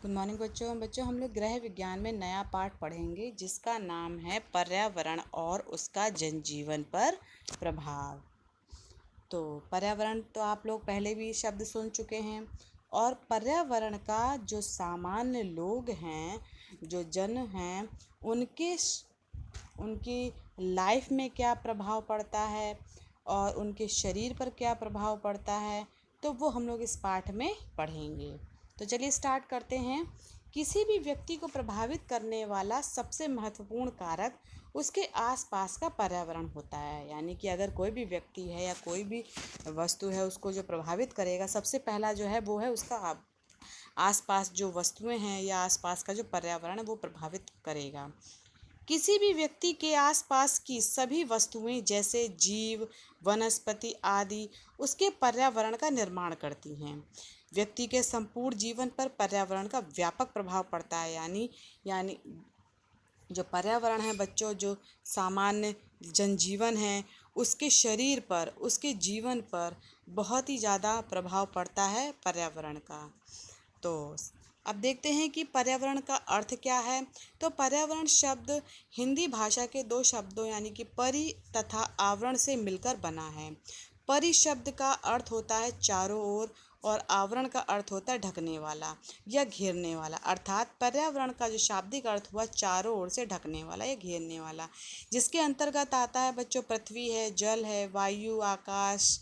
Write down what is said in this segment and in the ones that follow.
Good morning बच्चों हम लोग गृह विज्ञान में नया पाठ पढ़ेंगे जिसका नाम है पर्यावरण और उसका जनजीवन पर प्रभाव। तो पर्यावरण तो आप लोग पहले भी शब्द सुन चुके हैं और पर्यावरण का जो सामान्य लोग हैं, जो जन हैं, उनकी लाइफ में क्या प्रभाव पड़ता है और उनके शरीर पर क्या प्रभाव पड़ता है, तो वो हम लोग इस पाठ में पढ़ेंगे। तो चलिए स्टार्ट करते हैं। किसी भी व्यक्ति को प्रभावित करने वाला सबसे महत्वपूर्ण कारक उसके आसपास का पर्यावरण होता है। यानी कि अगर कोई भी व्यक्ति है या कोई भी वस्तु है, उसको जो प्रभावित करेगा सबसे पहला जो है वो है उसका आसपास जो वस्तुएं हैं या आसपास का जो पर्यावरण है वो प्रभावित करेगा। किसी भी व्यक्ति के आसपास की सभी वस्तुएं जैसे जीव, वनस्पति आदि उसके पर्यावरण का निर्माण करती हैं। व्यक्ति के संपूर्ण जीवन पर पर्यावरण का व्यापक प्रभाव पड़ता है। यानी जो पर्यावरण है बच्चों, जो सामान्य जनजीवन है, उसके शरीर पर, उसके जीवन पर बहुत ही ज़्यादा प्रभाव पड़ता है पर्यावरण का। तो अब देखते हैं कि पर्यावरण का अर्थ क्या है। तो पर्यावरण शब्द हिंदी भाषा के दो शब्दों यानी कि परि तथा आवरण से मिलकर बना है। परि शब्द का अर्थ होता है चारों ओर और आवरण का अर्थ होता है ढकने वाला या घेरने वाला। अर्थात पर्यावरण का जो शाब्दिक अर्थ हुआ चारों ओर से ढकने वाला या घेरने वाला, जिसके अंतर्गत आता है बच्चों पृथ्वी है, जल है, वायु, आकाश,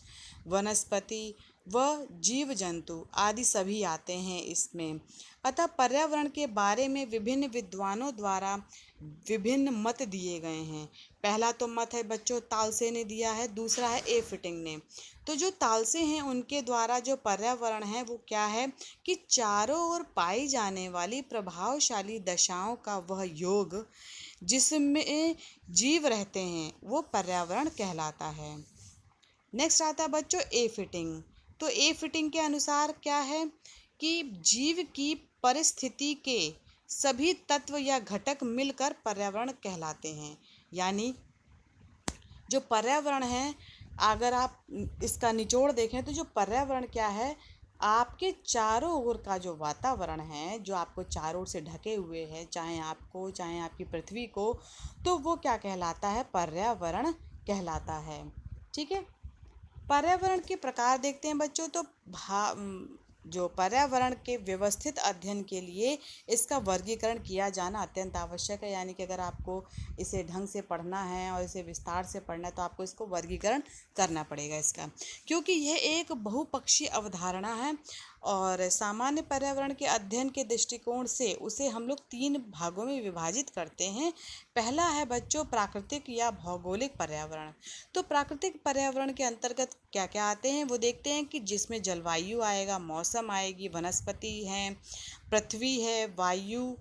वनस्पति व जीव जंतु आदि सभी आते हैं इसमें। अतः पर्यावरण के बारे में विभिन्न विद्वानों द्वारा विभिन्न मत दिए गए हैं। पहला तो मत है बच्चों तालसे ने दिया है, दूसरा है ए फिटिंग ने। तो जो तालसे हैं उनके द्वारा जो पर्यावरण है वो क्या है कि चारों ओर पाई जाने वाली प्रभावशाली दशाओं का वह योग जिसमें जीव रहते हैं वो पर्यावरण कहलाता है। नेक्स्ट आता है बच्चों ए फिटिंग। तो ए फिटिंग के अनुसार क्या है कि जीव की परिस्थिति के सभी तत्व या घटक मिलकर पर्यावरण कहलाते हैं। यानी जो पर्यावरण है, अगर आप इसका निचोड़ देखें तो जो पर्यावरण क्या है, आपके चारों ओर का जो वातावरण है, जो आपको चारों ओर से ढके हुए है, चाहे आपको चाहे आपकी पृथ्वी को, तो वो क्या कहलाता है, पर्यावरण कहलाता है। ठीक है। पर्यावरण के प्रकार देखते हैं बच्चों। तो जो पर्यावरण के व्यवस्थित अध्ययन के लिए इसका वर्गीकरण किया जाना अत्यंत आवश्यक है। यानी कि अगर आपको इसे ढंग से पढ़ना है और इसे विस्तार से पढ़ना है तो आपको इसको वर्गीकरण करना पड़ेगा इसका, क्योंकि यह एक बहुपक्षीय अवधारणा है और सामान्य पर्यावरण के अध्ययन के दृष्टिकोण से उसे हम लोग 3 भागों में विभाजित करते हैं। पहला है बच्चों प्राकृतिक या भौगोलिक पर्यावरण। तो प्राकृतिक पर्यावरण के अंतर्गत क्या क्या आते हैं वो देखते हैं कि जिसमें जलवायु आएगा, मौसम आएगी, वनस्पति हैं, पृथ्वी है, वायु,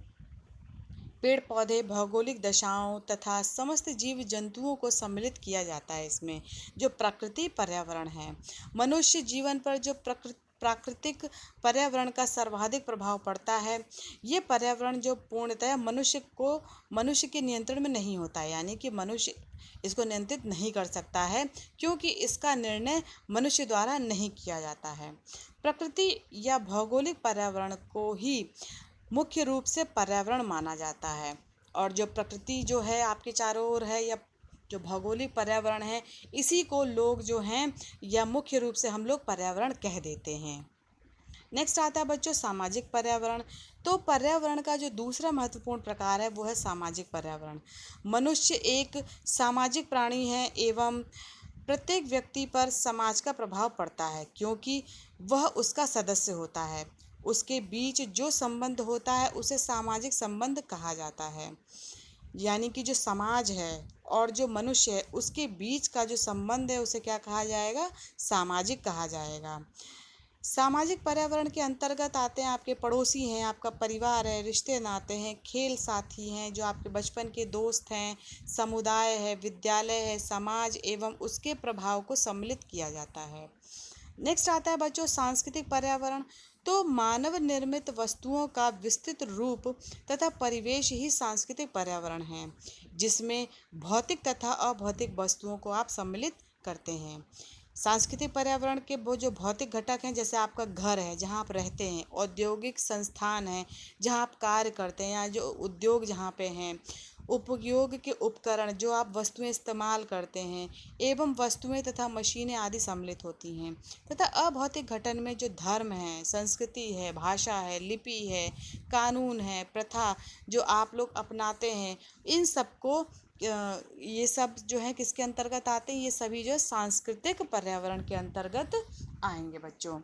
पेड़ पौधे, भौगोलिक दशाओं तथा समस्त जीव जंतुओं को सम्मिलित किया जाता है इसमें, जो प्राकृतिक पर्यावरण है। मनुष्य जीवन पर जो प्राकृतिक पर्यावरण का सर्वाधिक प्रभाव पड़ता है, ये पर्यावरण जो पूर्णतः मनुष्य के नियंत्रण में नहीं होता है। यानी कि मनुष्य इसको नियंत्रित नहीं कर सकता है, क्योंकि इसका निर्णय मनुष्य द्वारा नहीं किया जाता है। प्रकृति या भौगोलिक पर्यावरण को ही मुख्य रूप से पर्यावरण माना जाता है। और जो प्रकृति जो है आपके चारों ओर है या जो भौगोलिक पर्यावरण है, इसी को लोग जो हैं या मुख्य रूप से हम लोग पर्यावरण कह देते हैं। नेक्स्ट आता है बच्चों सामाजिक पर्यावरण। तो पर्यावरण का जो दूसरा महत्वपूर्ण प्रकार है वो है सामाजिक पर्यावरण। मनुष्य एक सामाजिक प्राणी है एवं प्रत्येक व्यक्ति पर समाज का प्रभाव पड़ता है, क्योंकि वह उसका सदस्य होता है। उसके बीच जो संबंध होता है उसे सामाजिक संबंध कहा जाता है। यानी कि जो समाज है और जो मनुष्य है उसके बीच का जो संबंध है उसे क्या कहा जाएगा, सामाजिक कहा जाएगा। सामाजिक पर्यावरण के अंतर्गत आते हैं आपके पड़ोसी हैं, आपका परिवार है, रिश्ते नाते हैं, खेल साथी हैं, जो आपके बचपन के दोस्त हैं, समुदाय है, विद्यालय है, समाज एवं उसके प्रभाव को सम्मिलित किया जाता है। नेक्स्ट आता है बच्चों सांस्कृतिक पर्यावरण। तो मानव निर्मित वस्तुओं का विस्तृत रूप तथा परिवेश ही सांस्कृतिक पर्यावरण है, जिसमें भौतिक तथा अभौतिक वस्तुओं को आप सम्मिलित करते हैं। सांस्कृतिक पर्यावरण के वो जो भौतिक घटक हैं, जैसे आपका घर है जहाँ आप रहते हैं, औद्योगिक संस्थान है जहाँ आप कार्य करते हैं या जो उद्योग जहाँ पे हैं, उपयोग के उपकरण जो आप वस्तुएं इस्तेमाल करते हैं, एवं वस्तुएं तथा मशीनें आदि सम्मिलित होती हैं। तथा अभौतिक घटन में जो धर्म है, संस्कृति है, भाषा है, लिपि है, कानून है, प्रथा जो आप लोग अपनाते हैं, इन सबको ये सब जो है किसके अंतर्गत आते हैं, ये सभी जो सांस्कृतिक पर्यावरण के अंतर्गत आएंगे बच्चों।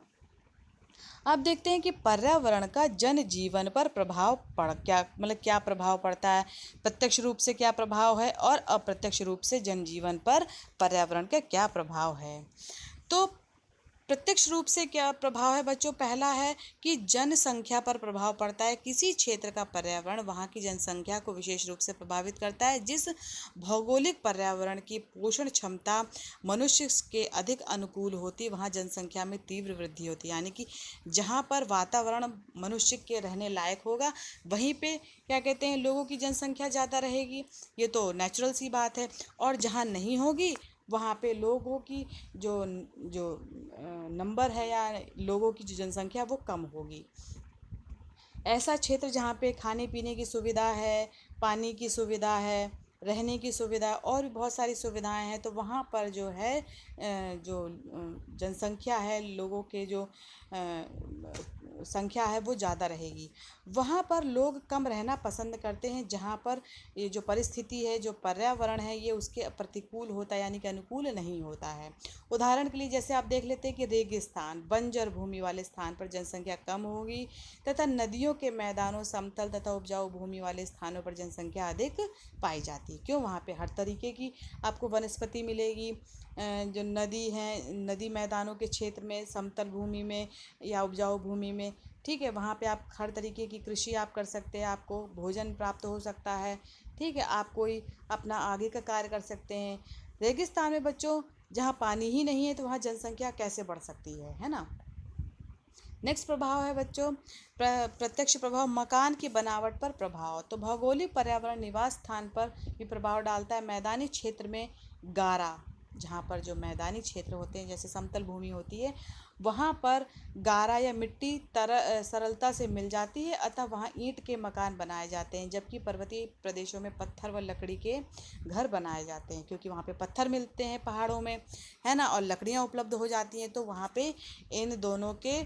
अब देखते हैं कि पर्यावरण का जन जीवन पर प्रभाव क्या प्रभाव पड़ता है, प्रत्यक्ष रूप से क्या प्रभाव है और अप्रत्यक्ष रूप से जनजीवन पर पर्यावरण का क्या प्रभाव है। तो प्रत्यक्ष रूप से क्या प्रभाव है बच्चों, पहला है कि जनसंख्या पर प्रभाव पड़ता है। किसी क्षेत्र का पर्यावरण वहाँ की जनसंख्या को विशेष रूप से प्रभावित करता है। जिस भौगोलिक पर्यावरण की पोषण क्षमता मनुष्य के अधिक अनुकूल होती है, वहाँ जनसंख्या में तीव्र वृद्धि होती है। यानी कि जहाँ पर वातावरण मनुष्य के रहने लायक होगा, वहीं पे क्या कहते हैं, लोगों की जनसंख्या ज़्यादा रहेगी, ये तो नेचुरल सी बात है। और जहाँ नहीं होगी, वहाँ पे लोगों की जो जो नंबर है या लोगों की जो जनसंख्या वो कम होगी। ऐसा क्षेत्र जहाँ पे खाने पीने की सुविधा है, पानी की सुविधा है, रहने की सुविधा और भी बहुत सारी सुविधाएं हैं, तो वहाँ पर जो है जो जनसंख्या है, लोगों के जो संख्या है वो ज़्यादा रहेगी। वहाँ पर लोग कम रहना पसंद करते हैं जहाँ पर ये जो परिस्थिति है, जो पर्यावरण है, ये उसके प्रतिकूल होता है, यानी कि अनुकूल नहीं होता है। उदाहरण के लिए जैसे आप देख लेते हैं कि रेगिस्तान, बंजर भूमि वाले स्थान पर जनसंख्या कम होगी तथा नदियों के मैदानों, समतल तथा उपजाऊ भूमि वाले स्थानों पर जनसंख्या अधिक पाई जाती है। क्यों, वहाँ पे हर तरीके की आपको वनस्पति मिलेगी। जो नदी है, नदी मैदानों के क्षेत्र में, समतल भूमि में या उपजाऊ भूमि में, ठीक है, वहाँ पे आप हर तरीके की कृषि आप कर सकते हैं, आपको भोजन प्राप्त हो सकता है, ठीक है, आप कोई अपना आगे का कार्य कर सकते हैं। रेगिस्तान में बच्चों जहाँ पानी ही नहीं है, तो वहाँ जनसंख्या कैसे बढ़ सकती है ना। नेक्स्ट प्रभाव है बच्चों प्रत्यक्ष प्रभाव, मकान की बनावट पर प्रभाव। तो भौगोलिक पर्यावरण निवास स्थान पर भी प्रभाव डालता है। मैदानी क्षेत्र में गारा, जहाँ पर जो मैदानी क्षेत्र होते हैं, जैसे समतल भूमि होती है, वहाँ पर गारा या मिट्टी सरलता से मिल जाती है, अतः वहाँ ईंट के मकान बनाए जाते हैं। जबकि पर्वतीय प्रदेशों में पत्थर व लकड़ी के घर बनाए जाते हैं, क्योंकि वहाँ पे पत्थर मिलते हैं पहाड़ों में, है ना, और लकड़ियाँ उपलब्ध हो जाती हैं, तो वहाँ पे इन दोनों के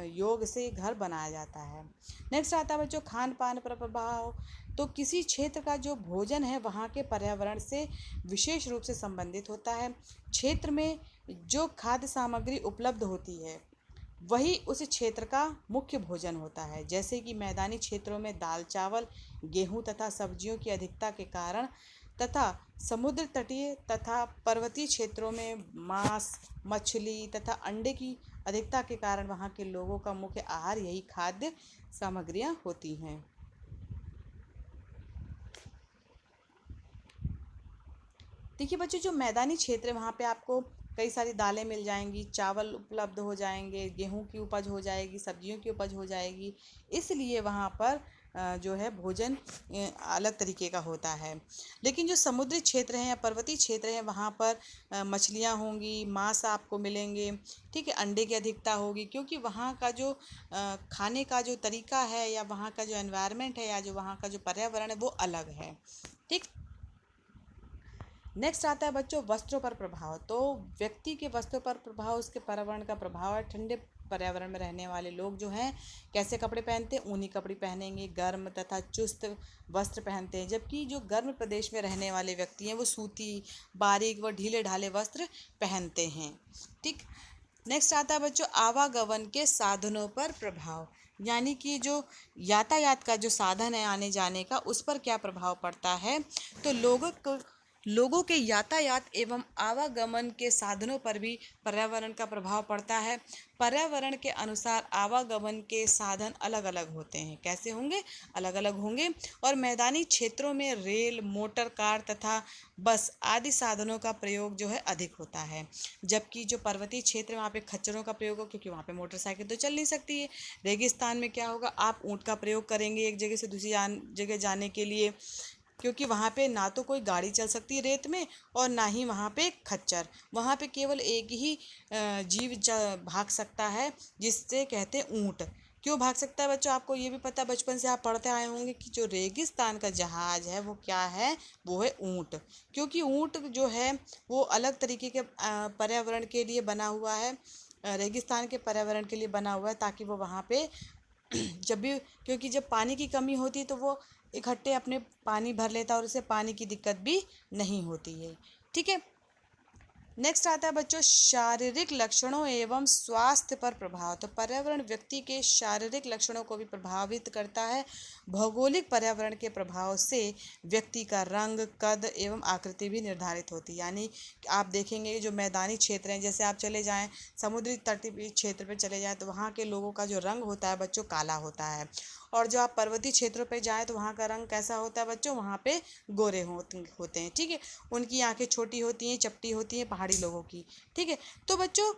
योग से घर बनाया जाता है। नेक्स्ट आता है बच्चों खान पान पर प्रभाव। तो किसी क्षेत्र का जो भोजन है वहाँ के पर्यावरण से विशेष रूप से संबंधित होता है। क्षेत्र में जो खाद्य सामग्री उपलब्ध होती है वही उस क्षेत्र का मुख्य भोजन होता है। जैसे कि मैदानी क्षेत्रों में दाल चावल, गेहूँ तथा सब्जियों की अधिकता के कारण तथा समुद्र तटीय तथा पर्वतीय क्षेत्रों में मांस, मछली तथा अंडे की अधिकता के कारण वहाँ के लोगों का मुख्य आहार यही खाद्य सामग्रियाँ होती हैं। देखिए बच्चों, जो मैदानी क्षेत्र है वहाँ पे आपको कई सारी दालें मिल जाएंगी, चावल उपलब्ध हो जाएंगे, गेहूं की उपज हो जाएगी, सब्जियों की उपज हो जाएगी, इसलिए वहाँ पर जो है भोजन अलग तरीके का होता है। लेकिन जो समुद्री क्षेत्र हैं या पर्वतीय क्षेत्र हैं वहाँ पर मछलियाँ होंगी, मांस आपको मिलेंगे, ठीक है, अंडे की अधिकता होगी, क्योंकि वहाँ का जो खाने का जो तरीका है या वहाँ का जो एनवायरनमेंट है या जो वहाँ का जो पर्यावरण है वो अलग है, ठीक। नेक्स्ट आता है बच्चों वस्त्रों पर प्रभाव। तो व्यक्ति के वस्त्रों पर प्रभाव उसके पर्यावरण का प्रभाव है। ठंडे पर्यावरण में रहने वाले लोग जो हैं कैसे कपड़े पहनते हैं, ऊनी कपड़े पहनेंगे, गर्म तथा चुस्त वस्त्र पहनते हैं। जबकि जो गर्म प्रदेश में रहने वाले व्यक्ति हैं वो सूती, बारीक व ढीले ढाले वस्त्र पहनते हैं, ठीक। नेक्स्ट आता है बच्चों आवागमन के साधनों पर प्रभाव, यानी कि जो यातायात का जो साधन है आने जाने का, उस पर क्या प्रभाव पड़ता है। तो लोगों के यातायात एवं आवागमन के साधनों पर भी पर्यावरण का प्रभाव पड़ता है। पर्यावरण के अनुसार आवागमन के साधन अलग अलग होते हैं। कैसे होंगे, अलग अलग होंगे। और मैदानी क्षेत्रों में रेल, मोटर कार तथा बस आदि साधनों का प्रयोग जो है अधिक होता है। जबकि जो पर्वतीय क्षेत्र है वहाँ पे खच्चरों का प्रयोग हो, क्योंकि वहाँ पे मोटरसाइकिल तो चल नहीं सकती है। रेगिस्तान में क्या होगा, आप ऊँट का प्रयोग करेंगे एक जगह से दूसरी जगह जाने के लिए। क्योंकि वहाँ पे ना तो कोई गाड़ी चल सकती है रेत में और ना ही वहाँ पे खच्चर। वहाँ पे केवल एक ही जीव भाग सकता है, जिससे कहते हैं ऊँट। क्यों भाग सकता है बच्चों? आपको ये भी पता, बचपन से आप पढ़ते आए होंगे कि जो रेगिस्तान का जहाज है वो क्या है? वो है ऊँट। क्योंकि ऊँट जो है वो अलग तरीके के पर्यावरण के लिए बना हुआ है, रेगिस्तान के पर्यावरण के लिए बना हुआ है, ताकि वो वहाँ पे जब भी, क्योंकि जब पानी की कमी होती है तो वो इकट्ठे अपने पानी भर लेता है और उसे पानी की दिक्कत भी नहीं होती है। ठीक है, नेक्स्ट आता है बच्चों शारीरिक लक्षणों एवं स्वास्थ्य पर प्रभाव। तो पर्यावरण व्यक्ति के शारीरिक लक्षणों को भी प्रभावित करता है। भौगोलिक पर्यावरण के प्रभाव से व्यक्ति का रंग, कद एवं आकृति भी निर्धारित होती है। यानी आप देखेंगे जो मैदानी क्षेत्र हैं, जैसे आप चले जाएं समुद्री तटीय क्षेत्र पे चले जाएं तो वहाँ के लोगों का जो रंग होता है बच्चों काला होता है, और जो आप पर्वतीय क्षेत्रों पे जाएं तो वहाँ का रंग कैसा होता है बच्चों? वहाँ पे गोरे होते हैं। ठीक है, उनकी आंखें छोटी होती हैं, चपटी होती हैं पहाड़ी लोगों की। ठीक है, तो बच्चों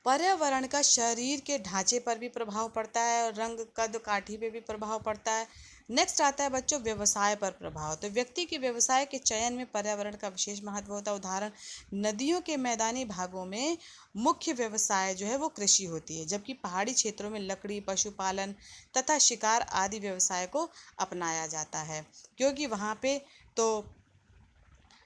पर्यावरण का शरीर के ढांचे पर भी प्रभाव पड़ता है और रंग, कद, काठी पे भी प्रभाव पड़ता है। नेक्स्ट आता है बच्चों व्यवसाय पर प्रभाव। तो व्यक्ति के व्यवसाय के चयन में पर्यावरण का विशेष महत्व होता है। उदाहरण, नदियों के मैदानी भागों में मुख्य व्यवसाय जो है वो कृषि होती है, जबकि पहाड़ी क्षेत्रों में लकड़ी, पशुपालन तथा शिकार आदि व्यवसाय को अपनाया जाता है। क्योंकि वहाँ पे तो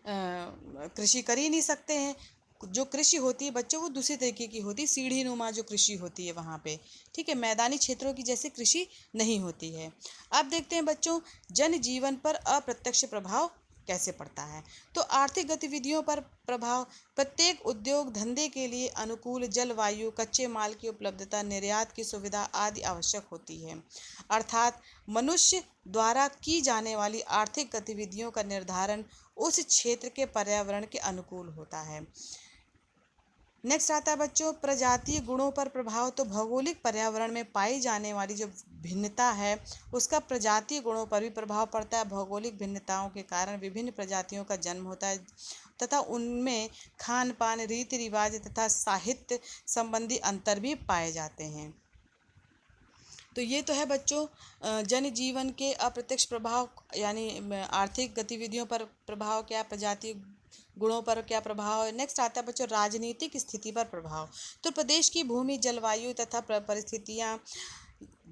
कृषि कर ही नहीं सकते हैं। जो कृषि होती है बच्चों वो दूसरी तरीके की होती है, सीढ़ी नुमा जो कृषि होती है वहाँ पे। ठीक है, मैदानी क्षेत्रों की जैसे कृषि नहीं होती है। अब देखते हैं बच्चों जनजीवन पर अप्रत्यक्ष प्रभाव कैसे पड़ता है। तो आर्थिक गतिविधियों पर प्रभाव, प्रत्येक उद्योग धंधे के लिए अनुकूल जलवायु, कच्चे माल की उपलब्धता, निर्यात की सुविधा आदि आवश्यक होती है। अर्थात मनुष्य द्वारा की जाने वाली आर्थिक गतिविधियों का निर्धारण उस क्षेत्र के पर्यावरण के अनुकूल होता है। नेक्स्ट आता है बच्चों प्रजातीय गुणों पर प्रभाव। तो भौगोलिक पर्यावरण में पाई जाने वाली जो भिन्नता है उसका प्रजातीय गुणों पर भी प्रभाव पड़ता है। भौगोलिक भिन्नताओं के कारण विभिन्न प्रजातियों का जन्म होता है तथा उनमें खान पान, रीति रिवाज तथा साहित्य संबंधी अंतर भी पाए जाते हैं। तो ये तो है बच्चों जनजीवन के अप्रत्यक्ष प्रभाव, यानी आर्थिक गतिविधियों पर प्रभाव क्या, प्रजातीय गुणों पर क्या प्रभाव है। नेक्स्ट आता है बच्चों राजनीतिक स्थिति पर प्रभाव। तो प्रदेश की भूमि, जलवायु तथा परिस्थितियाँ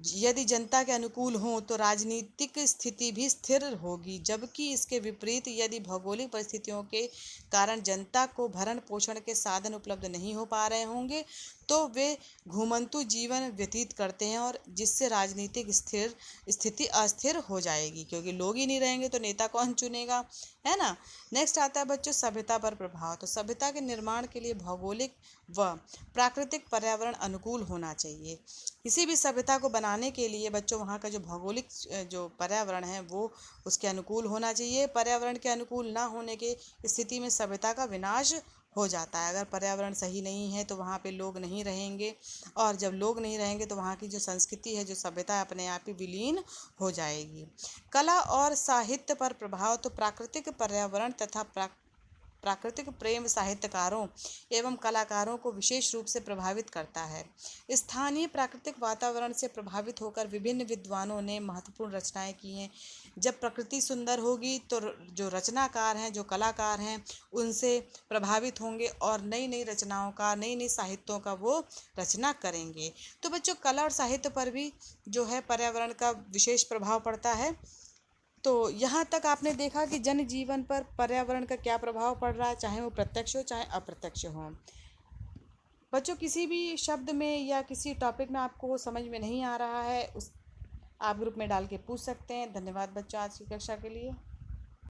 यदि जनता के अनुकूल हों तो राजनीतिक स्थिति भी स्थिर होगी, जबकि इसके विपरीत यदि भौगोलिक परिस्थितियों के कारण जनता को भरण पोषण के साधन उपलब्ध नहीं हो पा रहे होंगे तो वे घुमंतु जीवन व्यतीत करते हैं, और जिससे राजनीतिक स्थिति अस्थिर हो जाएगी, क्योंकि लोग ही नहीं रहेंगे तो नेता कौन चुनेगा, है ना। नेक्स्ट आता है बच्चों सभ्यता पर प्रभाव। तो सभ्यता के निर्माण के लिए भौगोलिक व प्राकृतिक पर्यावरण अनुकूल होना चाहिए। किसी भी सभ्यता को बनाने के लिए बच्चों वहाँ का जो भौगोलिक जो पर्यावरण है वो उसके अनुकूल होना चाहिए। पर्यावरण के अनुकूल ना होने की स्थिति में सभ्यता का विनाश हो जाता है। अगर पर्यावरण सही नहीं है तो वहाँ पे लोग नहीं रहेंगे, और जब लोग नहीं रहेंगे तो वहाँ की जो संस्कृति है, जो सभ्यता है, अपने आप ही विलीन हो जाएगी। कला और साहित्य पर प्रभाव। तो प्राकृतिक पर्यावरण तथा प्राकृतिक प्रेम साहित्यकारों एवं कलाकारों को विशेष रूप से प्रभावित करता है। स्थानीय प्राकृतिक वातावरण से प्रभावित होकर विभिन्न विद्वानों ने महत्वपूर्ण रचनाएं की हैं। जब प्रकृति सुंदर होगी तो जो रचनाकार हैं, जो कलाकार हैं, उनसे प्रभावित होंगे और नई नई रचनाओं का, नई नई साहित्यों का वो रचना करेंगे। तो बच्चों कला और साहित्य पर भी जो है पर्यावरण का विशेष प्रभाव पड़ता है। तो यहाँ तक आपने देखा कि जनजीवन पर पर्यावरण का क्या प्रभाव पड़ रहा है, चाहे वो प्रत्यक्ष हो चाहे अप्रत्यक्ष हो। बच्चों किसी भी शब्द में या किसी टॉपिक में आपको समझ में नहीं आ रहा है, उस आप ग्रुप में डाल के पूछ सकते हैं। धन्यवाद बच्चों आज की कक्षा के लिए।